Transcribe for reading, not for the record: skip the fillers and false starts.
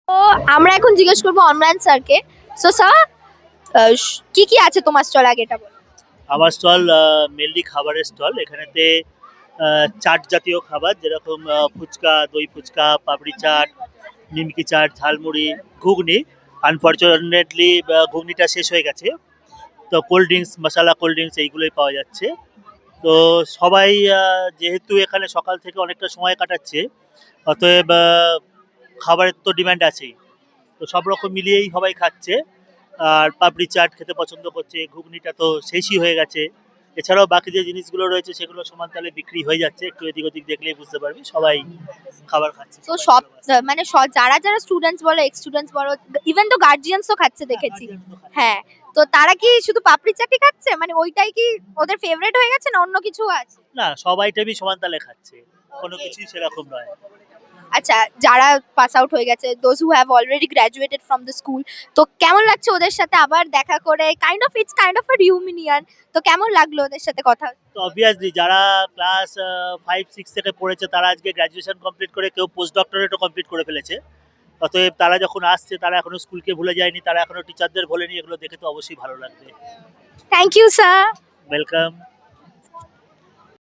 তো আমরা এখন জিজ্ঞেস করবো অনলাইন স্যারকে। সো স্যার, কি কি আছে তোমার স্টল, আগে এটা বলো। আমার স্টল মেনলি খাবারের স্টল। এখানেতে চাট জাতীয় খাবার, যেরকম ফুচকা, দই ফুচকা, পাপড়ি চাট, নিমকি চাট, ঝালমুড়ি, ঘুগনি। আনফর্চুনেটলি ঘুগনিটা শেষ হয়ে গেছে, তো কোল্ড ড্রিঙ্কস, মশলা কোল্ড ড্রিঙ্কস এইগুলোই পাওয়া যাচ্ছে। তো সবাই যেহেতু এখানে সকাল থেকে অনেকটা সময় কাটাচ্ছে, অতএব খাবারের তো ডিমান্ড আছেই। তো সব রকম মিলিয়েই সবাই খাচ্ছে। আর পাপড়ি চাট খেতে পছন্দ করছে, ঘুগনিটা তো শেষই হয়ে গেছে। এছাড়াও বাকি যে জিনিসগুলো রয়েছে সেগুলো সমান তালে বিক্রি হয়ে যাচ্ছে, একটু এদিক ওদিক দেখলেই বুঝতে পারবি সবাই খাবার খাচ্ছে, তো সবাই সব ভালোবাসছে। মানে যারা যারা স্টুডেন্টস বলো, এক্স স্টুডেন্টস বলো, ইভেন তো গার্জিয়ানসও খাচ্ছে দেখেছি। গার্জিয়ান তো খাচ্ছে। হ্যাঁ। তো তারা কি শুধু পাপড়ি চাটই খাচ্ছে, মানে ওইটাই কি ওদের ফেভারিট হয়ে গেছে, না অন্য কিছু আছে? না, সব আইটেমই সমান তালে খাচ্ছে, কোনো Okay. কিছুই সেরকম নয়। আচ্ছা, যারা পাস আউট হয়ে গেছে, those who have already graduated from the school, তো কেমন লাগছে ওদের সাথে আবার দেখা করে? Kind of a reunion. তো কেমন লাগলো ওদের সাথে কথা? তো অবভিয়াসলি যারা ক্লাস 5-6 থেকে পড়েছে তারা আজকে গ্র্যাজুয়েশন কমপ্লিট করে, কেউ পোস্ট ডক্টরেটও কমপ্লিট করে ফেলেছে। অতএব তারা যখন আসছে, তারা এখনো স্কুলকে ভুলে যায়নি, তারা এখনো টিচারদের ভোলেনি। এগুলো দেখে তো অবশ্যই ভালো লাগবে। Thank you sir. ওয়েলকাম।